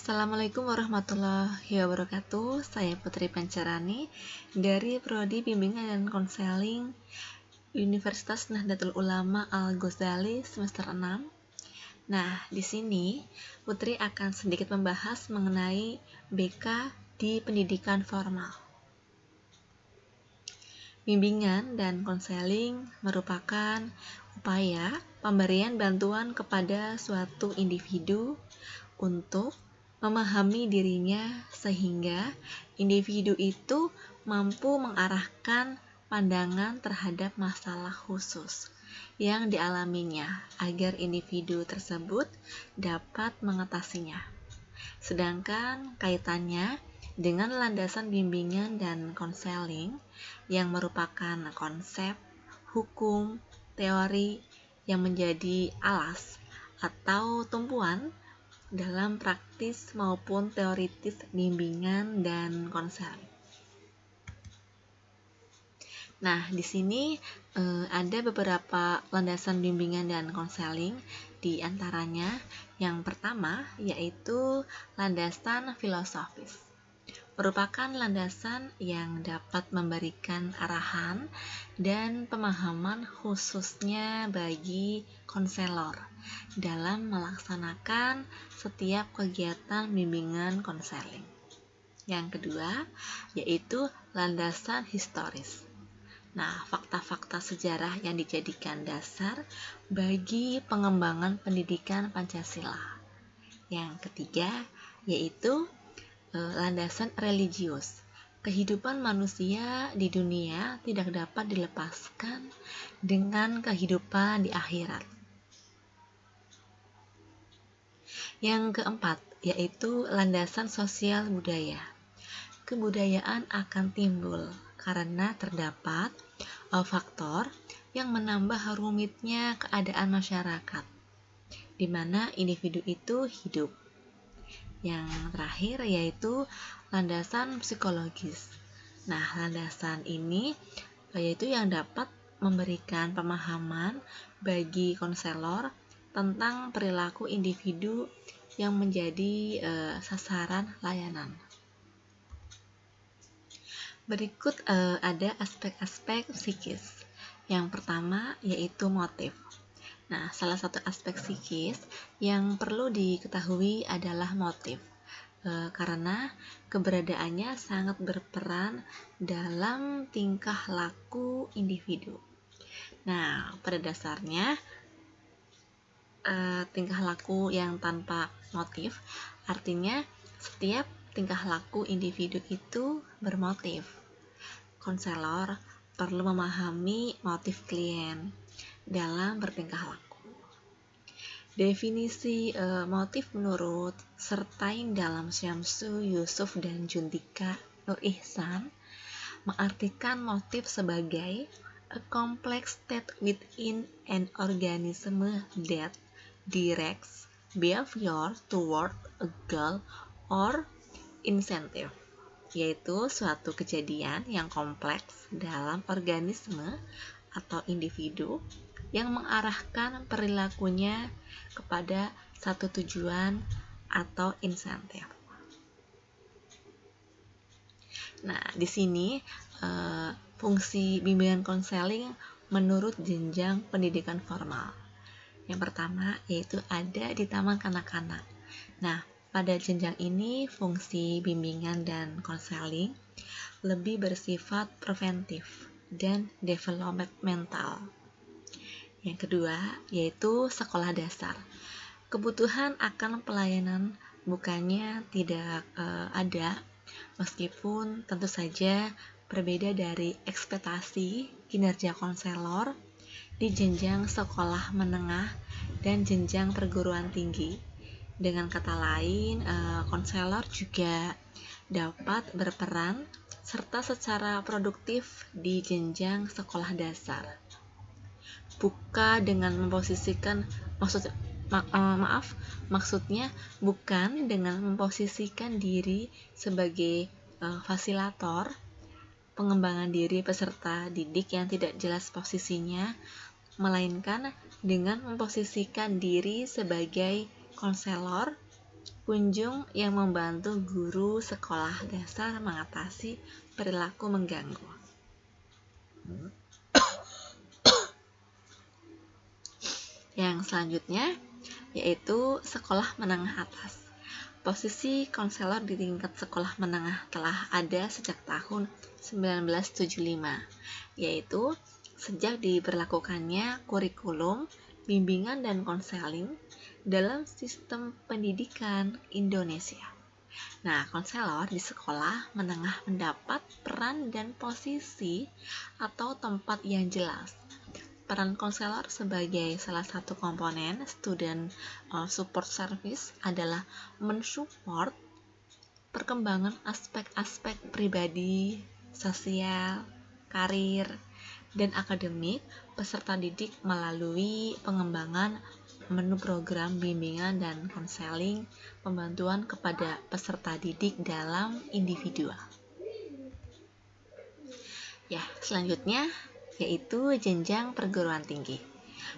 Assalamualaikum warahmatullahi wabarakatuh. Saya Putri Pancarani dari Prodi Bimbingan dan Konseling Universitas Nahdlatul Ulama Al-Ghazali semester 6. Nah, di sini Putri akan sedikit membahas mengenai BK di pendidikan formal. Bimbingan dan konseling merupakan upaya pemberian bantuan kepada suatu individu untuk memahami dirinya sehingga individu itu mampu mengarahkan pandangan terhadap masalah khusus yang dialaminya agar individu tersebut dapat mengatasinya. Sedangkan kaitannya dengan landasan bimbingan dan konseling yang merupakan konsep, hukum, teori yang menjadi alas atau tumpuan dalam praktis maupun teoritis bimbingan dan konseling. Nah, di sini ada beberapa landasan bimbingan dan konseling, di antaranya yang pertama yaitu landasan filosofis. Merupakan landasan yang dapat memberikan arahan dan pemahaman khususnya bagi konselor dalam melaksanakan setiap kegiatan bimbingan konseling. Yang kedua yaitu landasan historis. Nah, fakta-fakta sejarah yang dijadikan dasar bagi pengembangan pendidikan Pancasila. Yang ketiga yaitu landasan religius. Kehidupan manusia di dunia tidak dapat dilepaskan dengan kehidupan di akhirat. Yang keempat yaitu landasan sosial budaya. Kebudayaan akan timbul karena terdapat faktor yang menambah rumitnya keadaan masyarakat, di mana individu itu hidup. Yang terakhir yaitu landasan psikologis. Nah, landasan ini yaitu yang dapat memberikan pemahaman bagi konselor tentang perilaku individu yang menjadi sasaran layanan. Berikut ada aspek-aspek psikis. Yang pertama yaitu motif. Nah, salah satu aspek psikis yang perlu diketahui adalah motif, karena keberadaannya sangat berperan dalam tingkah laku individu. Nah, pada dasarnya tingkah laku yang tanpa motif artinya setiap tingkah laku individu itu bermotif. Konselor perlu memahami motif klien dalam bertingkah laku. Definisi motif menurut Sertain dalam Syamsu, Yusuf, dan Juntika Nur Ihsan mengartikan motif sebagai a complex state within an organism that directs behavior toward a goal or incentive, yaitu suatu kejadian yang kompleks dalam organisme atau individu yang mengarahkan perilakunya kepada satu tujuan atau insentif. Nah, di sini fungsi bimbingan konseling menurut jenjang pendidikan formal. Yang pertama yaitu ada di taman kanak-kanak. Nah, pada jenjang ini fungsi bimbingan dan konseling lebih bersifat preventif dan developmental. Yang kedua yaitu sekolah dasar. Kebutuhan akan pelayanan bukannya tidak ada, meskipun tentu saja berbeda dari ekspektasi kinerja konselor di jenjang sekolah menengah dan jenjang perguruan tinggi. Dengan kata lain, konselor juga dapat berperan serta secara produktif di jenjang sekolah dasar. Maksudnya bukan dengan memposisikan diri sebagai fasilitator pengembangan diri peserta didik yang tidak jelas posisinya, melainkan dengan memposisikan diri sebagai konselor kunjung yang membantu guru sekolah dasar mengatasi perilaku mengganggu. Yang selanjutnya yaitu sekolah menengah atas. Posisi konselor di tingkat sekolah menengah telah ada sejak tahun 1975, yaitu sejak diberlakukannya kurikulum, bimbingan dan konseling dalam sistem pendidikan Indonesia. Nah, konselor di sekolah menengah mendapat peran dan posisi atau tempat yang jelas. Peran konselor sebagai salah satu komponen student support service adalah mensupport perkembangan aspek-aspek pribadi, sosial, karir, dan akademik peserta didik melalui pengembangan menu program bimbingan dan konseling pembantuan kepada peserta didik dalam individual. Ya, selanjutnya yaitu jenjang perguruan tinggi.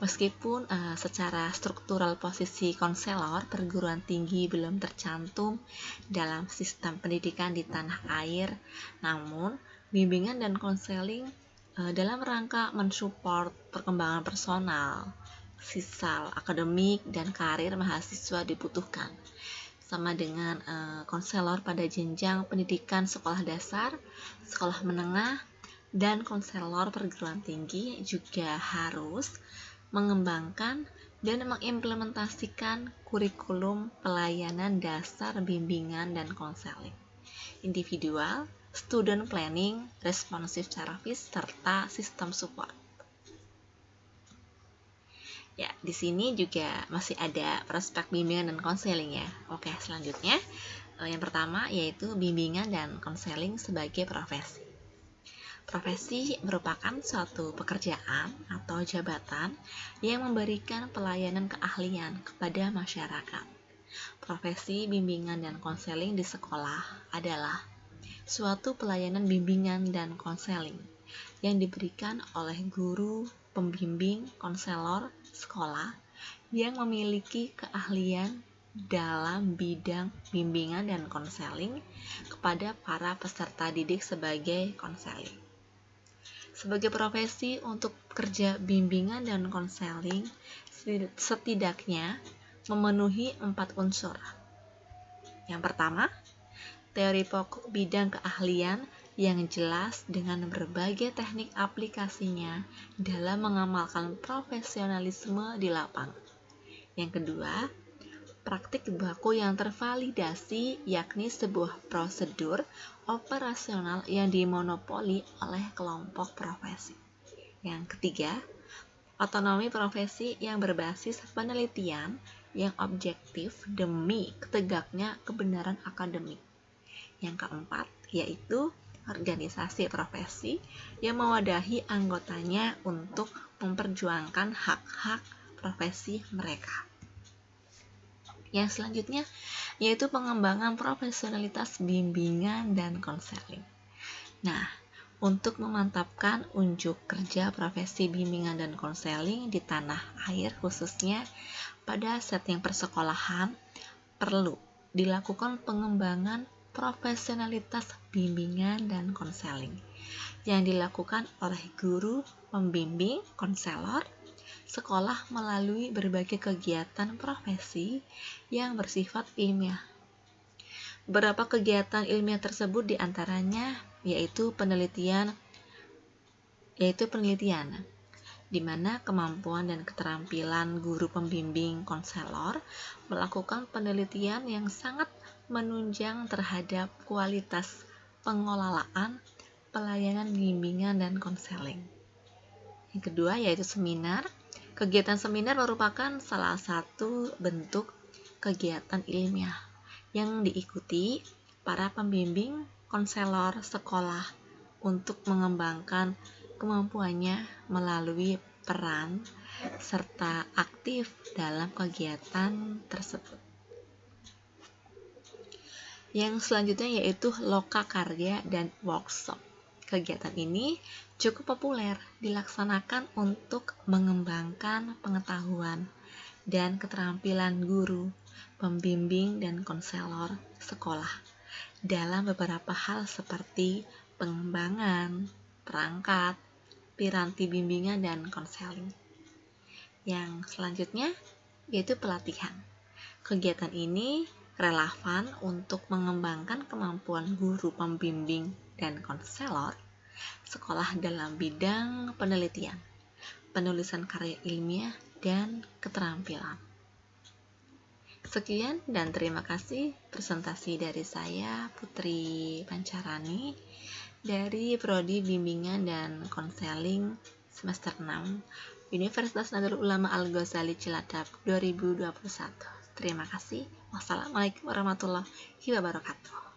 Meskipun secara struktural posisi konselor perguruan tinggi belum tercantum dalam sistem pendidikan di tanah air, namun bimbingan dan konseling dalam rangka mensupport perkembangan personal, sisal, akademik, dan karir mahasiswa dibutuhkan. Sama dengan konselor pada jenjang pendidikan sekolah dasar, sekolah menengah, dan konselor perguruan tinggi juga harus mengembangkan dan mengimplementasikan kurikulum pelayanan dasar bimbingan dan konseling individual, student planning, responsive service, serta sistem support. Ya, di sini juga masih ada prospek bimbingan dan konseling ya. Oke, selanjutnya yang pertama yaitu bimbingan dan konseling sebagai profesi. Profesi merupakan suatu pekerjaan atau jabatan yang memberikan pelayanan keahlian kepada masyarakat. Profesi bimbingan dan konseling di sekolah adalah suatu pelayanan bimbingan dan konseling yang diberikan oleh guru, pembimbing, konselor, sekolah yang memiliki keahlian dalam bidang bimbingan dan konseling kepada para peserta didik sebagai konseling. Sebagai profesi untuk kerja bimbingan dan konseling setidaknya memenuhi 4 unsur. Yang pertama, teori pokok bidang keahlian yang jelas dengan berbagai teknik aplikasinya dalam mengamalkan profesionalisme di lapangan. Yang kedua, praktik baku yang tervalidasi, yakni sebuah prosedur operasional yang dimonopoli oleh kelompok profesi. Yang ketiga, otonomi profesi yang berbasis penelitian yang objektif demi tegaknya kebenaran akademik. Yang keempat, yaitu organisasi profesi yang mewadahi anggotanya untuk memperjuangkan hak-hak profesi mereka. Yang selanjutnya yaitu pengembangan profesionalitas bimbingan dan konseling. Nah, untuk memantapkan unjuk kerja profesi bimbingan dan konseling di tanah air khususnya pada setting persekolahan, perlu dilakukan pengembangan profesionalitas bimbingan dan konseling yang dilakukan oleh guru, pembimbing, konselor, sekolah melalui berbagai kegiatan profesi yang bersifat ilmiah. Beberapa kegiatan ilmiah tersebut diantaranya yaitu penelitian, di mana kemampuan dan keterampilan guru pembimbing konselor melakukan penelitian yang sangat menunjang terhadap kualitas pengelolaan pelayanan bimbingan dan konseling. Yang kedua yaitu seminar. Kegiatan seminar merupakan salah satu bentuk kegiatan ilmiah yang diikuti para pembimbing konselor sekolah untuk mengembangkan kemampuannya melalui peran serta aktif dalam kegiatan tersebut. Yang selanjutnya yaitu lokakarya dan workshop. Kegiatan ini cukup populer dilaksanakan untuk mengembangkan pengetahuan dan keterampilan guru, pembimbing, dan konselor sekolah dalam beberapa hal seperti pengembangan, perangkat, piranti bimbingan, dan konseling. Yang selanjutnya yaitu pelatihan. Kegiatan ini relevan untuk mengembangkan kemampuan guru pembimbing dan konselor sekolah dalam bidang penelitian, penulisan karya ilmiah, dan keterampilan. Sekian dan terima kasih presentasi dari saya, Putri Pancarani, dari Prodi Bimbingan dan Konseling semester 6, Universitas Nahdlatul Ulama Al-Ghazali Cilacap 2021. Terima kasih. Wassalamualaikum warahmatullahi wabarakatuh.